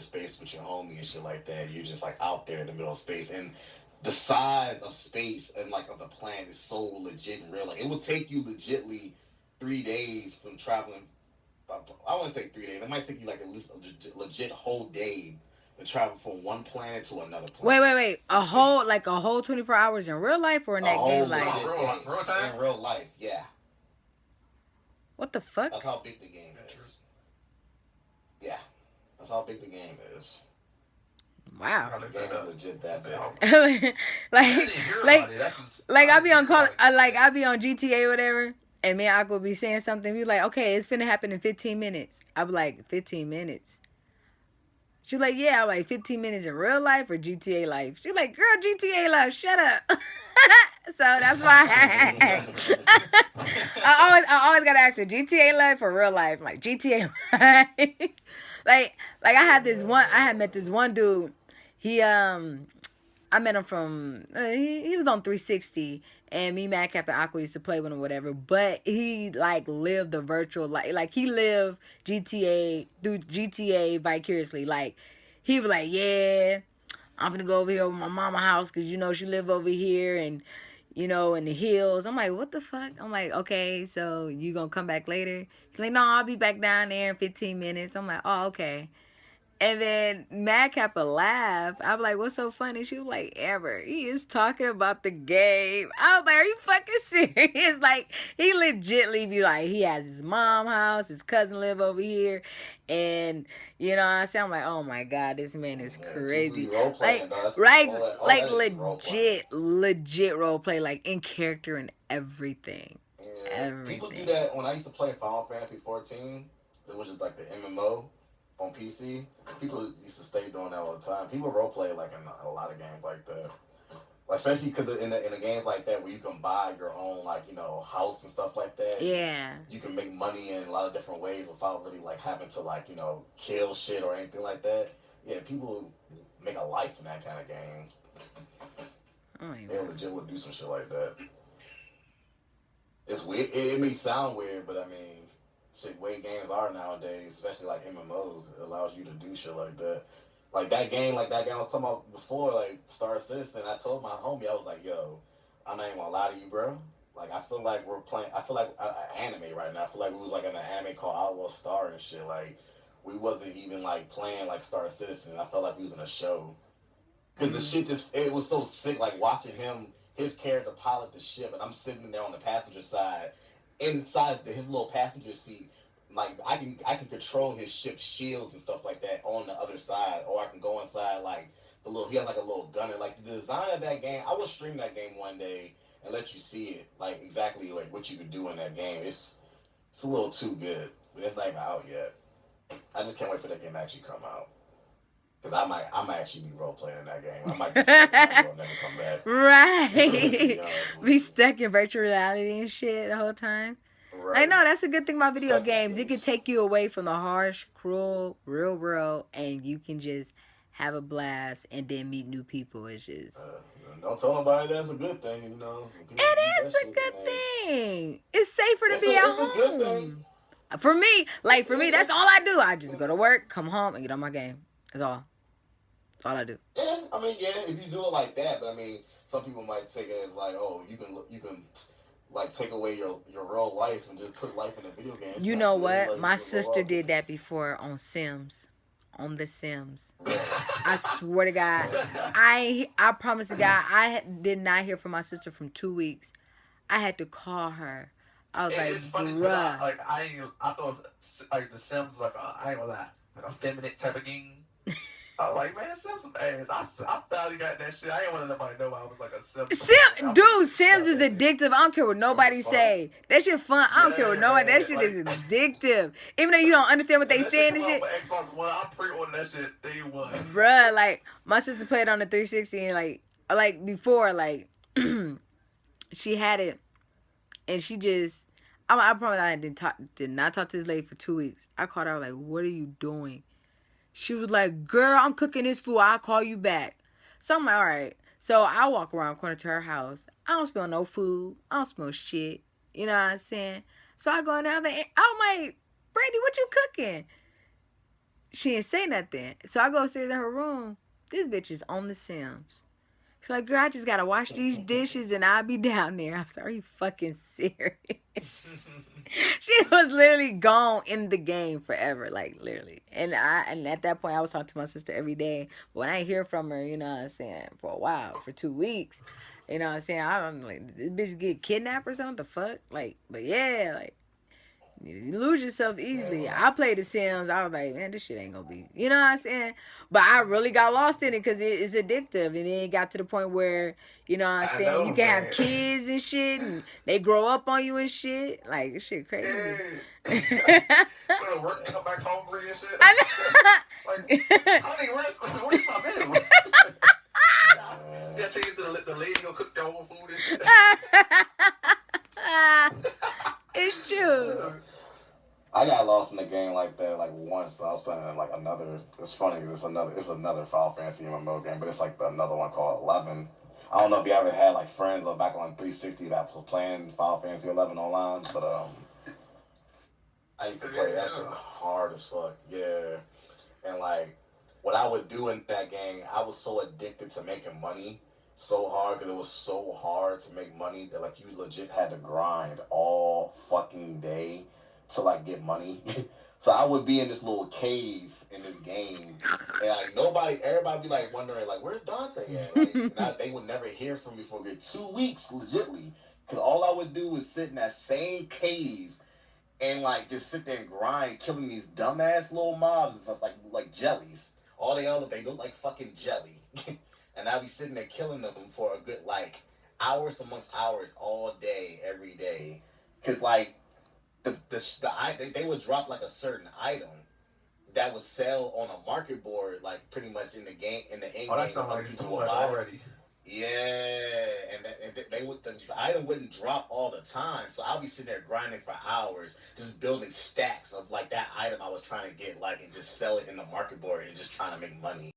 into space with your homie and shit like that. You're just like out there in the middle of space, and the size of space and like of the planet is so legit and real. Like it would take you legitly 3 days from traveling. I wouldn't say 3 days. It might take you like at least a legit whole day to travel from one planet to another Wait, planet wait, wait. in space. A whole 24 hours in real life or in A that game whole life? legit day Real time. in real life. Yeah, What the that's fuck? how big the game is. Interesting. Yeah, that's how big the game is. I Wow. gotta The look that game is up. legit She that said, big. "Oh, like, yeah, I didn't hear about like, it. That's just like I I didn't be on hear call, about it till like today." I be on GTA or whatever, and me and Aqua be saying something. Be like, okay, it's finna happen in 15 minutes. I be like, 15 minutes. She like, yeah. I'm like, 15 minutes in real life or GTA life. She like, girl, GTA life. Shut up. So that's why I always gotta ask her GTA life or real life. I'm like GTA life. like I had met this one dude. He I met him from he was on 360, and me, Madcap, and Aqua used to play with him, whatever. But he like lived the virtual life, like he lived GTA through GTA vicariously. Like he was like, yeah, I'm gonna go over here over my mama house because you know she live over here and you know in the hills. I'm like, what the fuck? I'm like, okay, so you gonna come back later? He's like, no, I'll be back down there in 15 minutes. I'm like, oh, okay. And then Madcap will laugh. I'm like, what's so funny? She was like, Amber, he is talking about the game. I was like, are you fucking serious? Like, he legitly be like, he has his mom house, his cousin live over here. And, you know what I'm saying? I'm like, oh my God, this man is Yeah, people be crazy. role Like, playing, though. That's right, all like that is role playing. legit role play, like in character and everything. Yeah, people do Everything. that. When I used to play Final Fantasy 14, which is like the MMO on PC, people used to stay doing that all the time. People role play like in a lot of games like that. Like, especially because in the games like that where you can buy your own like house and stuff like that, and Yeah. you can make money in a lot of different ways without really like having to like kill shit or anything like that. Yeah, people make a life in that kind of game. Oh my They God. legit would do some shit like that. It's weird. It may sound weird, but I mean, shit, way games are nowadays, especially like MMOs, it allows you to do shit like that. Like that game I was talking about before, like Star Citizen. I told my homie, I was like, yo, I'm not even gonna lie to you, bro. Like, I feel like we're playing. I feel like anime right now. I feel like we was like in an anime called Outlaw Star and shit. Like, we wasn't even like playing like Star Citizen. I felt like we was in a show. Cause the Mm. shit just it was so sick. Like watching his character pilot the ship, and I'm sitting there on the passenger side, inside his little passenger seat. Like I can control his ship's shields and stuff like that on the other side, or I can go inside like the little. He has like a little gunner. Like the design of that game, I will stream that game one day and let you see it, like exactly like what you could do in that game. It's a little too good, but it's not even out yet. I just can't wait for that game to actually come out. Cause I might actually be role playing in that game. I might be stuck in that world, and never come back. To be Right. honest with Be you, stuck in virtual reality and shit the whole time. I right? know that's a good thing about video Stuck in games. It can space. take you away from the harsh, cruel, real world, and you can just have a blast and then meet new people. It's just Don't tell nobody that's a good thing. When people it do is that a shit, good then thing. It's safer to be at it's a good thing. home. For me, like for me, that's It's all I do. I just go to work, come home, and get on my game. That's all. That's all I do. yeah. I mean, yeah, if you do it like that, but I mean, some people might take it as like, oh, you can like take away your real life and just put life in a video game. It's You not know good. what? Like My you can go sister out did there. that before on Sims. On The Sims. Really? I swear to God. I promise to God, did not hear from my sister from 2 weeks. I had to call her. I was like, It's funny because bruh. I thought like the Sims like I ain't gonna lie like a feminine type of game. I was like, man, Sims some ass. I finally got that shit. I ain't want to let nobody know I was like a Sims supporter. I was Dude, Sims about is that bitch. addictive. I don't care what Sims is nobody fun. say. That shit fun. I don't care what Yeah, nobody. That man. shit Like is addictive. Even though you don't understand what when they that shit saying come and out shit. for Xbox One, I pre-ordered that shit day one. Bruh, like my sister played on the 360 and like before, like she had it and she just I promise I did not talk to this lady for 2 weeks. I called her, I was like, what are you doing? She was like, girl, I'm cooking this food. I'll call you back. So I'm like, all right. So I walk around corner to her house. I don't smell no food. I don't smell shit. You know what I'm saying? So I go in there. I'm like, Brady, what you cooking? she didn't say nothing. So I go upstairs in her room. This bitch is on The Sims. She's like, girl, I just gotta wash these dishes and I'll be down there. I'm sorry, you fucking serious. She was literally gone in the game forever, like literally. And at that point I was talking to my sister every day. But when I hear from her, you know what I'm saying, for a while, for 2 weeks, you know what I'm saying, I'm like, this bitch get kidnapped or something? The fuck? Like, but yeah, like, you lose yourself easily. I played The Sims. I was like, man, this shit ain't gonna be. You know what I'm saying? But I really got lost in it because it's addictive. And then it got to the point where, you know what I'm I saying, know, you can man. have kids and shit, and they grow up on you and shit. Like, this shit crazy. Yeah. Go to work, come back hungry and shit. I Like, honey, where's my meal? Yeah, change the lady go cook their own food and shit. know. It's true. I got lost in the game like that like once. I was playing like another. It's funny. It's another Final Fantasy MMO game, but it's like another one called 11. I don't know if you ever had like friends or back on 360 that was playing Final Fantasy 11 online, but I used to play that shit hard as fuck. Yeah, and like what I would do in that game, I was so addicted to making money so hard because it was so hard to make money that like you legit had to grind all fucking day to like get money. So I would be in this little cave in this game, and like everybody be like wondering like where's Dante at? Like they would never hear from me for a good 2 weeks, legitly, because all I would do was sit in that same cave and like just sit there and grind, killing these dumbass little mobs and stuff like jellies. All they look like fucking jelly, and I'd be sitting there killing them for a good like hours amongst hours all day, every day, because like they would drop like a certain item that would sell on a market board like pretty much in the game in the end Oh, that game. sounds like it's People too will much buy it. already. Yeah, and they would the item wouldn't drop all the time, so I'll be sitting there grinding for hours, just building stacks of like that item I was trying to get, like, and just sell it in the market board and just trying to make money.